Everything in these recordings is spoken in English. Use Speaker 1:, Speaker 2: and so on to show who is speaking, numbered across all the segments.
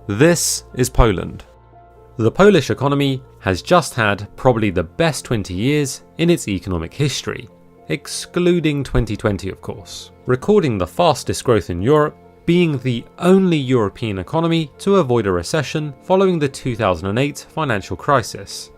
Speaker 1: This is Poland. The Polish economy has just had probably the best 20 years in its economic history, excluding 2020 of course, recording the fastest growth in Europe, being the only European economy to avoid a recession following the 2008 financial crisis,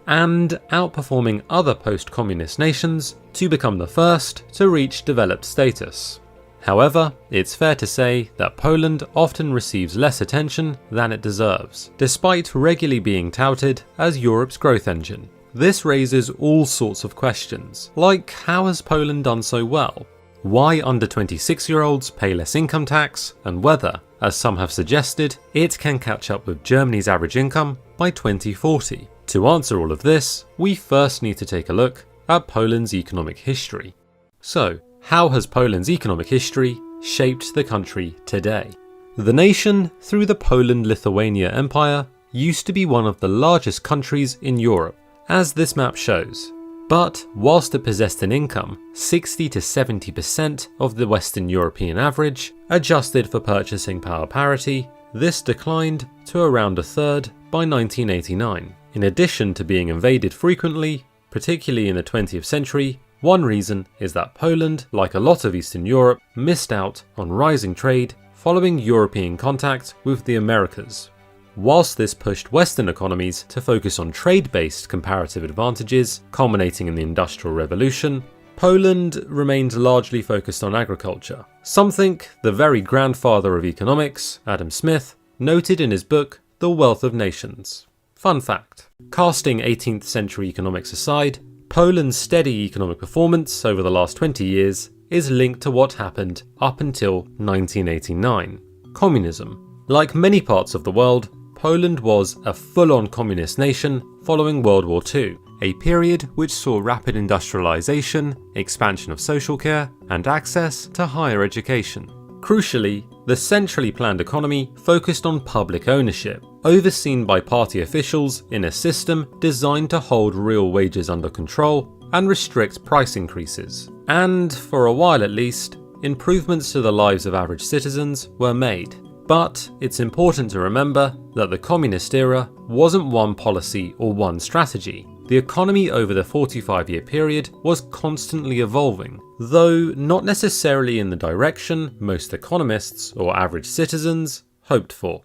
Speaker 1: and outperforming other post-communist nations to become the first to reach developed status. However, it's fair to say that Poland often receives less attention than it deserves, despite regularly being touted as Europe's growth engine. This raises all sorts of questions, like how has Poland done so well? Why under 26-year-olds pay less income tax, and whether, as some have suggested, it can catch up with Germany's average income by 2040. To answer all of this, we first need to take a look at Poland's economic history. So, how has Poland's economic history shaped the country today? The nation, through the Poland-Lithuania Empire, used to be one of the largest countries in Europe, as this map shows. But whilst it possessed an income 60 to 70% of the Western European average, adjusted for purchasing power parity, this declined to around a third by 1989. In addition to being invaded frequently, particularly in the 20th century, one reason is that Poland, like a lot of Eastern Europe, missed out on rising trade following European contact with the Americas. Whilst this pushed Western economies to focus on trade-based comparative advantages, culminating in the Industrial Revolution, Poland remained largely focused on agriculture, something the very grandfather of economics, Adam Smith, noted in his book The Wealth of Nations. Fun fact: casting 18th century economics aside, Poland's steady economic performance over the last 20 years is linked to what happened up until 1989, communism. Like many parts of the world, Poland was a full-on communist nation following World War II, a period which saw rapid industrialization, expansion of social care, and access to higher education. Crucially, the centrally planned economy focused on public ownership, overseen by party officials in a system designed to hold real wages under control and restrict price increases. And, for a while at least, improvements to the lives of average citizens were made. But it's important to remember that the communist era wasn't one policy or one strategy. The economy over the 45-year period was constantly evolving, though not necessarily in the direction most economists or average citizens hoped for.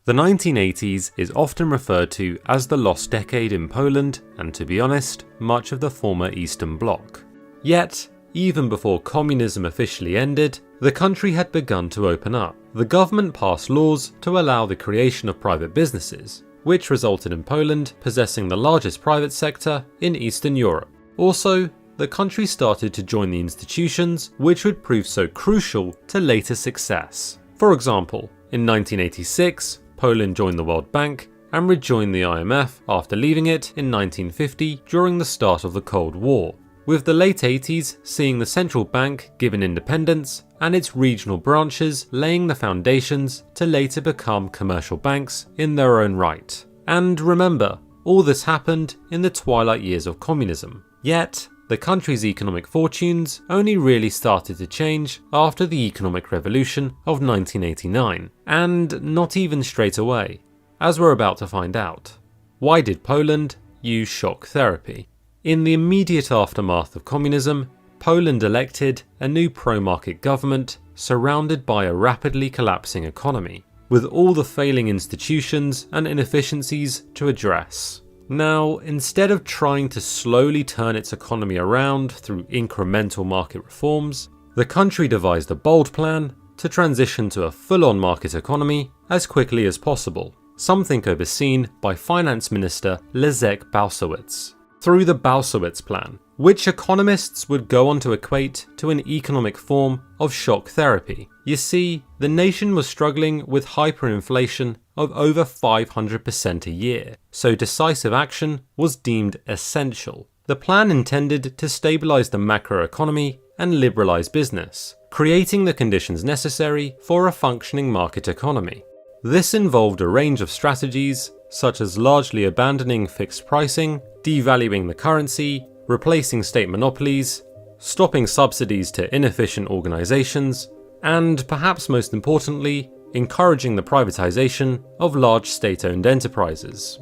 Speaker 1: The 1980s is often referred to as the lost decade in Poland and, to be honest, much of the former Eastern Bloc. Yet, even before communism officially ended, the country had begun to open up. The government passed laws to allow the creation of private businesses, which resulted in Poland possessing the largest private sector in Eastern Europe. Also, the country started to join the institutions which would prove so crucial to later success. For example, in 1986, Poland joined the World Bank and rejoined the IMF after leaving it in 1950 during the start of the Cold War, with the late 80s seeing the central bank given independence and its regional branches laying the foundations to later become commercial banks in their own right. And remember, all this happened in the twilight years of communism. Yet, the country's economic fortunes only really started to change after the economic revolution of 1989, and not even straight away, as we're about to find out. Why did Poland use shock therapy? In the immediate aftermath of communism, Poland elected a new pro-market government surrounded by a rapidly collapsing economy, with all the failing institutions and inefficiencies to address. Now, instead of trying to slowly turn its economy around through incremental market reforms, the country devised a bold plan to transition to a full-on market economy as quickly as possible, something overseen by Finance Minister Leszek Bałsowicz. Through the Bałsowicz Plan, which economists would go on to equate to an economic form of shock therapy. You see, the nation was struggling with hyperinflation of over 500% a year, so decisive action was deemed essential. The plan intended to stabilise the macroeconomy and liberalise business, creating the conditions necessary for a functioning market economy. This involved a range of strategies, such as largely abandoning fixed pricing, devaluing the currency, replacing state monopolies, stopping subsidies to inefficient organisations, and perhaps most importantly, encouraging the privatization of large state-owned enterprises.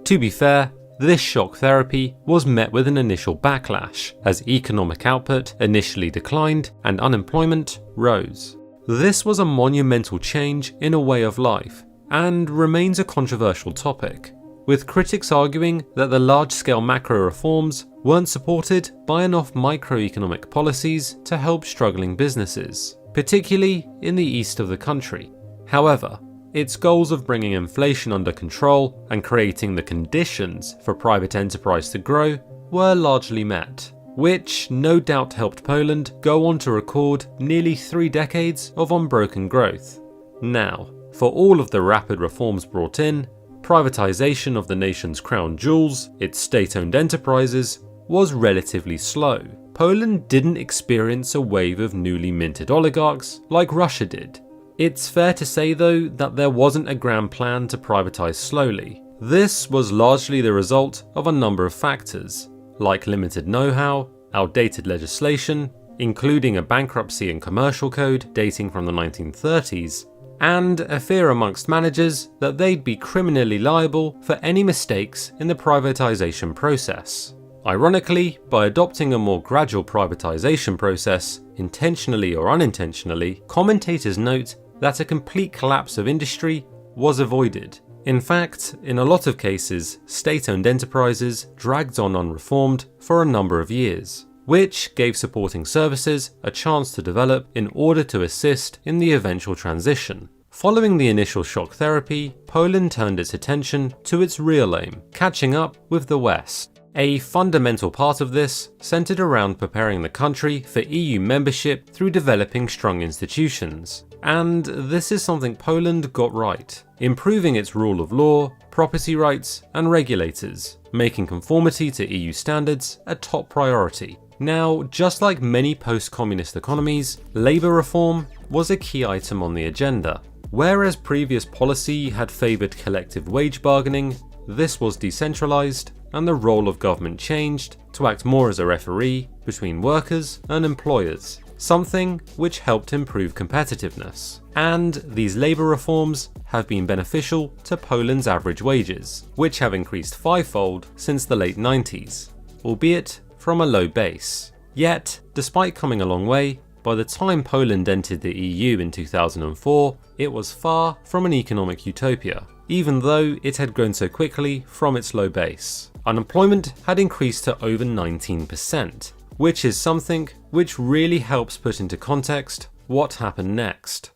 Speaker 1: To be fair, this shock therapy was met with an initial backlash as economic output initially declined and unemployment rose. This was a monumental change in a way of life and remains a controversial topic, with critics arguing that the large-scale macro reforms weren't supported by enough microeconomic policies to help struggling businesses, particularly in the east of the country. However, its goals of bringing inflation under control and creating the conditions for private enterprise to grow were largely met, which no doubt helped Poland go on to record nearly 3 decades of unbroken growth. Now, for all of the rapid reforms brought in, privatization of the nation's crown jewels, its state-owned enterprises, was relatively slow. Poland didn't experience a wave of newly minted oligarchs like Russia did. It's fair to say though that there wasn't a grand plan to privatize slowly. This was largely the result of a number of factors, like limited know-how, outdated legislation, including a bankruptcy and commercial code dating from the 1930s, and a fear amongst managers that they'd be criminally liable for any mistakes in the privatization process. Ironically, by adopting a more gradual privatization process, intentionally or unintentionally, commentators note that a complete collapse of industry was avoided. In fact, in a lot of cases, state-owned enterprises dragged on unreformed for a number of years, which gave supporting services a chance to develop in order to assist in the eventual transition. Following the initial shock therapy, Poland turned its attention to its real aim, catching up with the West. A fundamental part of this centered around preparing the country for EU membership through developing strong institutions. And this is something Poland got right, improving its rule of law, property rights, and regulators, making conformity to EU standards a top priority. Now, just like many post-communist economies, labour reform was a key item on the agenda. Whereas previous policy had favoured collective wage bargaining, this was decentralised, and the role of government changed to act more as a referee between workers and employers, something which helped improve competitiveness. And these labour reforms have been beneficial to Poland's average wages, which have increased 5-fold since the late 90s, albeit from a low base. Yet, despite coming a long way, by the time Poland entered the EU in 2004, it was far from an economic utopia, even though it had grown so quickly from its low base. Unemployment had increased to over 19%, which is something which really helps put into context what happened next.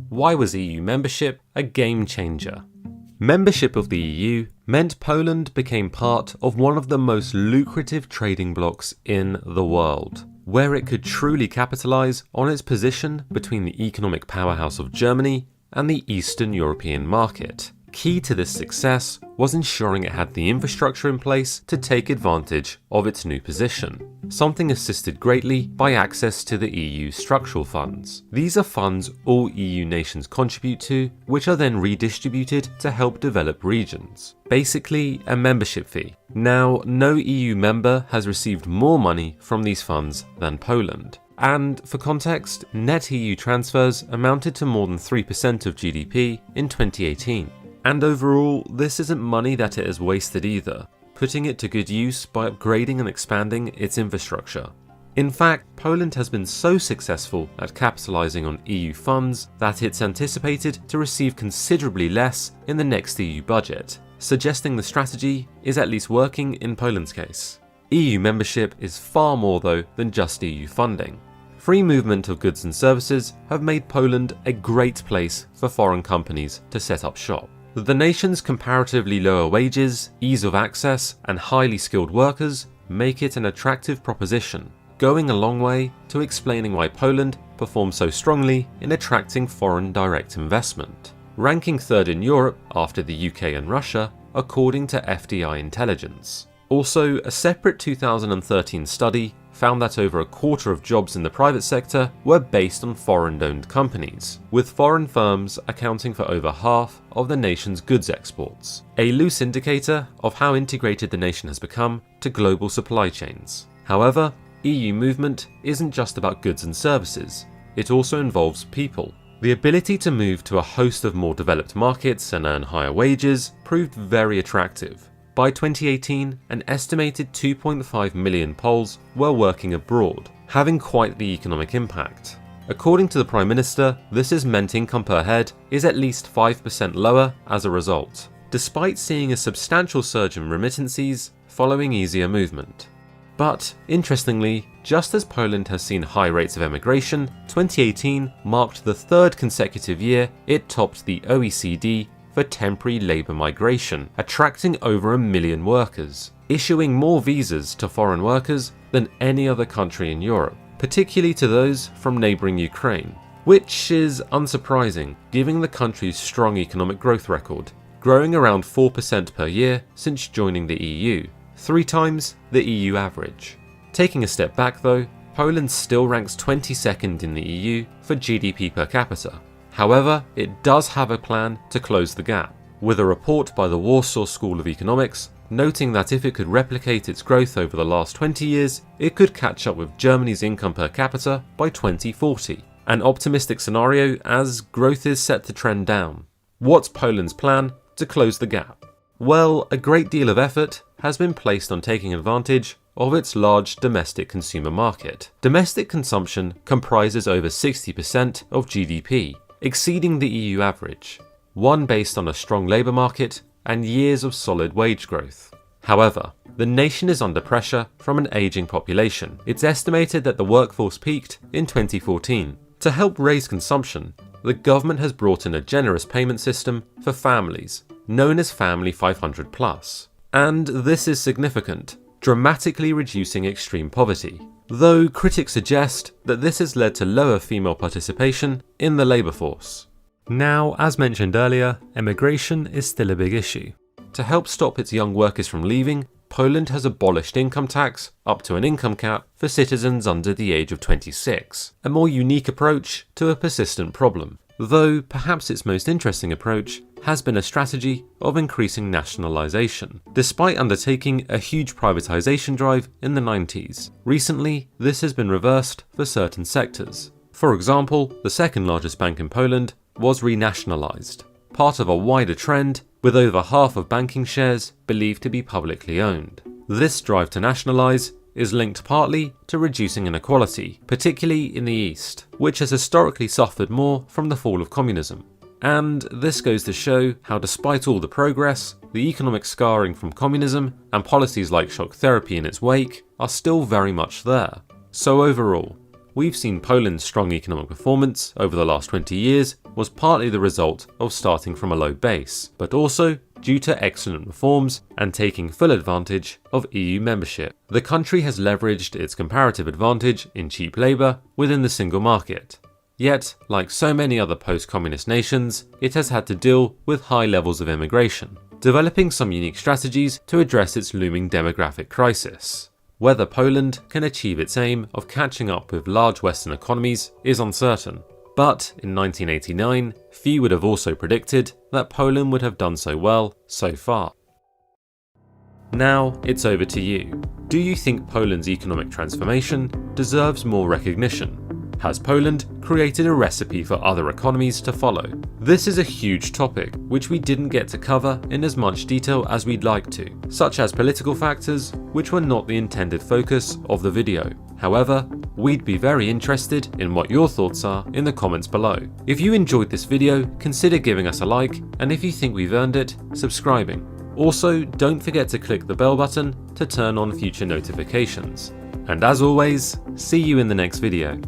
Speaker 1: Why was EU membership a game changer? Membership of the EU meant Poland became part of one of the most lucrative trading blocs in the world, where it could truly capitalise on its position between the economic powerhouse of Germany and the Eastern European market. Key to this success was ensuring it had the infrastructure in place to take advantage of its new position, something assisted greatly by access to the EU structural funds. These are funds all EU nations contribute to, which are then redistributed to help develop regions. Basically, a membership fee. Now, no EU member has received more money from these funds than Poland. And for context, net EU transfers amounted to more than 3% of GDP in 2018. And overall, this isn't money that it has wasted either, putting it to good use by upgrading and expanding its infrastructure. In fact, Poland has been so successful at capitalising on EU funds that it's anticipated to receive considerably less in the next EU budget, suggesting the strategy is at least working in Poland's case. EU membership is far more though than just EU funding. Free movement of goods and services have made Poland a great place for foreign companies to set up shop. The nation's comparatively lower wages, ease of access, and highly skilled workers make it an attractive proposition, going a long way to explaining why Poland performs so strongly in attracting foreign direct investment, ranking third in Europe after the UK and Russia, according to FDI intelligence. Also, a separate 2013 study found that over a quarter of jobs in the private sector were based on foreign-owned companies, with foreign firms accounting for over half of the nation's goods exports, a loose indicator of how integrated the nation has become to global supply chains. However, EU movement isn't just about goods and services, it also involves people. The ability to move to a host of more developed markets and earn higher wages proved very attractive. By 2018, an estimated 2.5 million Poles were working abroad, having quite the economic impact. According to the Prime Minister, this has meant income per head is at least 5% lower as a result, despite seeing a substantial surge in remittances following easier movement. But, interestingly, just as Poland has seen high rates of emigration, 2018 marked the third consecutive year it topped the OECD for temporary labour migration, attracting over 1 million workers, issuing more visas to foreign workers than any other country in Europe, particularly to those from neighbouring Ukraine, which is unsurprising given the country's strong economic growth record, growing around 4% per year since joining the EU, 3 times the EU average. Taking a step back though, Poland still ranks 22nd in the EU for GDP per capita. However, it does have a plan to close the gap, with a report by the Warsaw School of Economics noting that if it could replicate its growth over the last 20 years, it could catch up with Germany's income per capita by 2040, an optimistic scenario as growth is set to trend down. What's Poland's plan to close the gap? Well, a great deal of effort has been placed on taking advantage of its large domestic consumer market. Domestic consumption comprises over 60% of GDP, exceeding the EU average, one based on a strong labour market and years of solid wage growth. However, the nation is under pressure from an ageing population. It's estimated that the workforce peaked in 2014. To help raise consumption, the government has brought in a generous payment system for families, known as Family 500+. And this is significant, dramatically reducing extreme poverty, though critics suggest that this has led to lower female participation in the labour force. Now, as mentioned earlier, emigration is still a big issue. To help stop its young workers from leaving, Poland has abolished income tax up to an income cap for citizens under the age of 26, a more unique approach to a persistent problem, though perhaps its most interesting approach has been a strategy of increasing nationalisation. Despite undertaking a huge privatisation drive in the 90s, recently this has been reversed for certain sectors. For example, the second largest bank in Poland was renationalised, part of a wider trend with over half of banking shares believed to be publicly owned. This drive to nationalise is linked partly to reducing inequality, particularly in the East, which has historically suffered more from the fall of communism. And this goes to show how despite all the progress, the economic scarring from communism and policies like shock therapy in its wake are still very much there. So overall, we've seen Poland's strong economic performance over the last 20 years was partly the result of starting from a low base, but also due to excellent reforms and taking full advantage of EU membership. The country has leveraged its comparative advantage in cheap labour within the single market. Yet, like so many other post-communist nations, it has had to deal with high levels of immigration, developing some unique strategies to address its looming demographic crisis. Whether Poland can achieve its aim of catching up with large Western economies is uncertain, but in 1989, few would have also predicted that Poland would have done so well so far. Now it's over to you. Do you think Poland's economic transformation deserves more recognition? Has Poland created a recipe for other economies to follow? This is a huge topic which we didn't get to cover in as much detail as we'd like to, such as political factors which were not the intended focus of the video. However, we'd be very interested in what your thoughts are in the comments below. If you enjoyed this video, consider giving us a like, and if you think we've earned it, subscribing. Also, don't forget to click the bell button to turn on future notifications. And as always, see you in the next video.